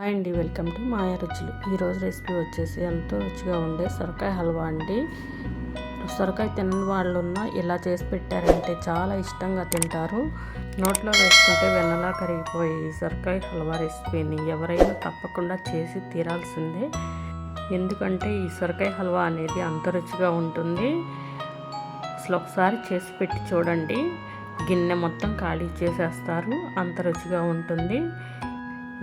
Hi అండి, welcome to మాయా రుచులు. ఈరోజు రెసిపీ వచ్చేసి ఎంతో రుచిగా ఉండే సొరకాయ హల్వా అండి. సొరకాయ తినని వాళ్ళు ఇలా చేసి పెట్టారంటే చాలా ఇష్టంగా తింటారు. నోట్లో వేసుకుంటే వెన్నలా కరిగిపోయి సొరకాయ హల్వా రెసిపీని ఎవరైనా తప్పకుండా చేసి తీరాల్సిందే. ఎందుకంటే ఈ సొరకాయ హల్వా అనేది అంత రుచిగా ఉంటుంది. అసలు ఒకసారి చేసి పెట్టి చూడండి, గిన్నె మొత్తం ఖాళీ చేసేస్తారు, అంత రుచిగా ఉంటుంది.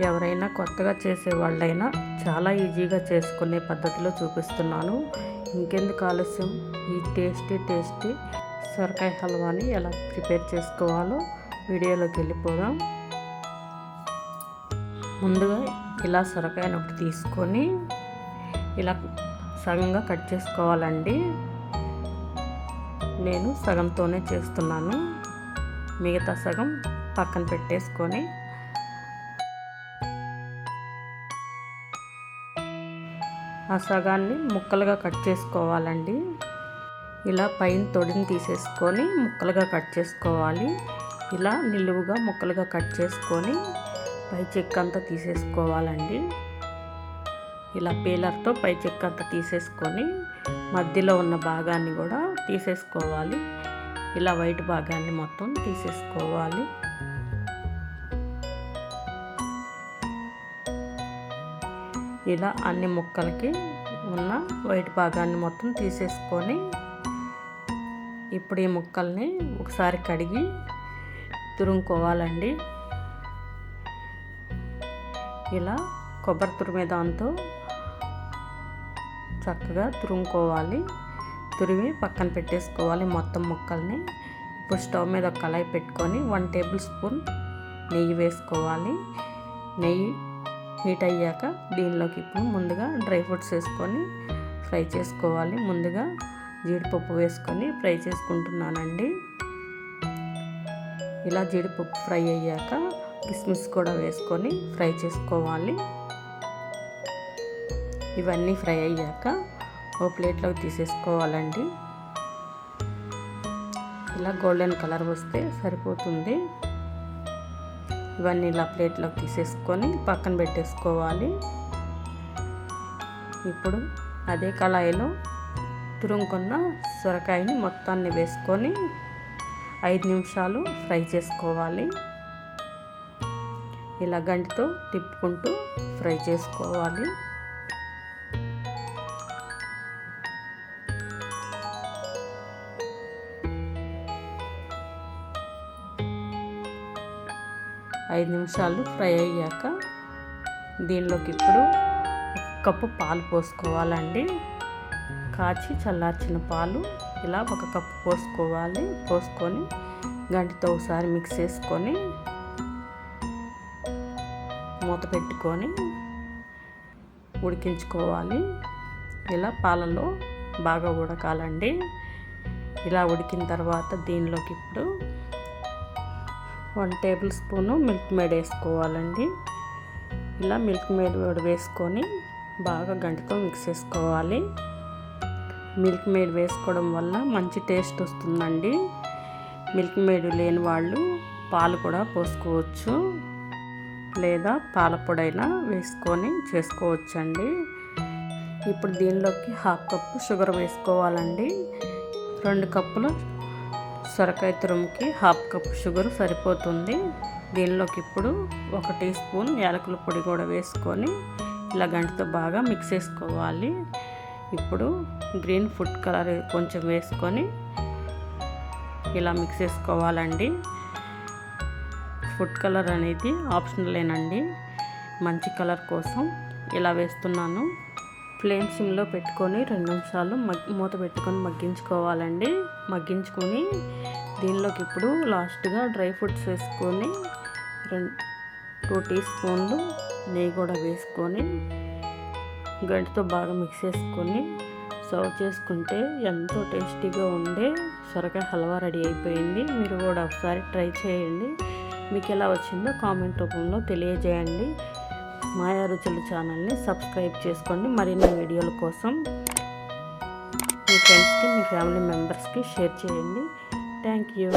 ఎవరైనా కొత్తగా చేసే వాళ్ళైనా చాలా ఈజీగా చేసుకునే పద్ధతిలో చూపిస్తున్నాను. ఇంకెందుకు ఆలస్యం, ఈ టేస్టీ సొరకాయ హల్వాని ఎలా ప్రిపేర్ చేసుకోవాలో వీడియోలోకి వెళ్ళిపోదాం. ముందుగా ఇలా సొరకాయను ఒకటి తీసుకొని ఇలా సగంగా కట్ చేసుకోవాలండి. నేను సగంతోనే చేస్తున్నాను, మిగతా సగం పక్కన పెట్టేసుకొని ఆ సగాన్ని ముక్కలుగా కట్ చేసుకోవాలండి. ఇలా పైన తొడిని తీసేసుకొని ముక్కలుగా కట్ చేసుకోవాలి. ఇలా నిలువుగా ముక్కలుగా కట్ చేసుకొని పై చెక్కంతా తీసేసుకోవాలండి. ఇలా పీలర్తో పై చెక్కంతా తీసేసుకొని మధ్యలో ఉన్న భాగాన్ని కూడా తీసేసుకోవాలి. ఇలా వైట్ భాగాన్ని మొత్తం తీసేసుకోవాలి. ఇలా అన్ని ముక్కలకి ఉన్న వైట్ భాగాన్ని మొత్తం తీసేసుకొని ఇప్పుడు ఈ ముక్కల్ని ఒకసారి కడిగి తురుముకోవాలండి. ఇలా కొబ్బరి తురిమే దాంతో చక్కగా తురుముకోవాలి. తురిమి పక్కన పెట్టేసుకోవాలి మొత్తం ముక్కల్ని. ఇప్పుడు స్టవ్ మీద ఒక కళాయి పెట్టుకొని 1 టేబుల్ స్పూన్ నెయ్యి వేసుకోవాలి. నెయ్యి హీట్ అయ్యాక దీనిలోకి ఇప్పుడు ముందుగా డ్రై ఫ్రూట్స్ వేసుకొని ఫ్రై చేసుకోవాలి. ముందుగా జీడిపప్పు వేసుకొని ఫ్రై చేసుకుంటున్నానండి. ఇలా జీడిపప్పు ఫ్రై అయ్యాక కిస్మిస్ కూడా వేసుకొని ఫ్రై చేసుకోవాలి. ఇవన్నీ ఫ్రై అయ్యాక ఓ ప్లేట్లోకి తీసేసుకోవాలండి. ఇలా గోల్డెన్ కలర్ వస్తే సరిపోతుంది. ఇవన్నీ ఇలా ప్లేట్లోకి తీసేసుకొని పక్కన పెట్టేసుకోవాలి. ఇప్పుడు అదే కళాయిలో తురుముకున్న సొరకాయని మొత్తాన్ని వేసుకొని 5 నిమిషాలు ఫ్రై చేసుకోవాలి. ఇలా గంటితో తిప్పుకుంటూ ఫ్రై చేసుకోవాలి. ఐదు నిమిషాలు ఫ్రై అయ్యాక దీనిలోకి ఇప్పుడు 1 కప్పు పాలు పోసుకోవాలండి. కాచి చల్లార్చిన పాలు ఇలా 1 కప్పు పోసుకోవాలి. పోసుకొని గంటితో ఒకసారి మిక్స్ చేసుకొని మూత పెట్టుకొని ఉడికించుకోవాలి. ఇలా పాలలో బాగా ఉడకాలండి. ఇలా ఉడికిన తర్వాత దీనిలోకి ఇప్పుడు 1 టేబుల్ స్పూను మిల్క్ మేడ్ వేసుకోవాలండి. ఇలా మిల్క్ మేడ్ వేసుకొని బాగా గంటితో మిక్స్ చేసుకోవాలి. మిల్క్ మేడ్ వేసుకోవడం వల్ల మంచి టేస్ట్ వస్తుందండి. మిల్క్ మేడ్ లేని వాళ్ళు పాలు కూడా పోసుకోవచ్చు, లేదా పాల పొడైనా వేసుకొని చేసుకోవచ్చండి. ఇప్పుడు దీనిలోకి 1/2 కప్పు షుగర్ వేసుకోవాలండి. 2 కప్పుల సొరకాయ తురుముకి 1/2 కప్పు షుగర్ సరిపోతుంది. దీనిలోకి ఇప్పుడు 1 టీ స్పూన్ యాలకుల పొడి కూడా వేసుకొని ఇలా గంటితో బాగా మిక్స్ చేసుకోవాలి. ఇప్పుడు గ్రీన్ ఫుడ్ కలర్ కొంచెం వేసుకొని ఇలా మిక్స్ చేసుకోవాలండి. ఫుడ్ కలర్ అనేది ఆప్షనలేనండి, మంచి కలర్ కోసం ఇలా వేస్తున్నాను. ఫ్లేమ్ సిమ్లో పెట్టుకొని 2 నిమిషాలు మూత పెట్టుకొని మగ్గించుకోవాలండి. మగ్గించుకొని దీనిలోకి ఇప్పుడు లాస్ట్గా డ్రై ఫ్రూట్స్ వేసుకొని 2 టీ స్పూన్లు నెయ్యి కూడా వేసుకొని గంటితో బాగా మిక్స్ చేసుకొని సర్వ్ చేసుకుంటే ఎంతో టేస్టీగా ఉండే సొరకాయ హల్వా రెడీ అయిపోయింది. మీరు కూడా ఒకసారి ట్రై చేయండి. మీకు ఎలా వచ్చిందో కామెంట్ రూపంలో తెలియజేయండి. మాయా రుచులు ఛానల్ని సబ్స్క్రైబ్ చేసుకోండి. మరిన్ని వీడియోల కోసం మీ ఫ్రెండ్స్కి, మీ ఫ్యామిలీ మెంబర్స్కి షేర్ చేయండి. Thank you.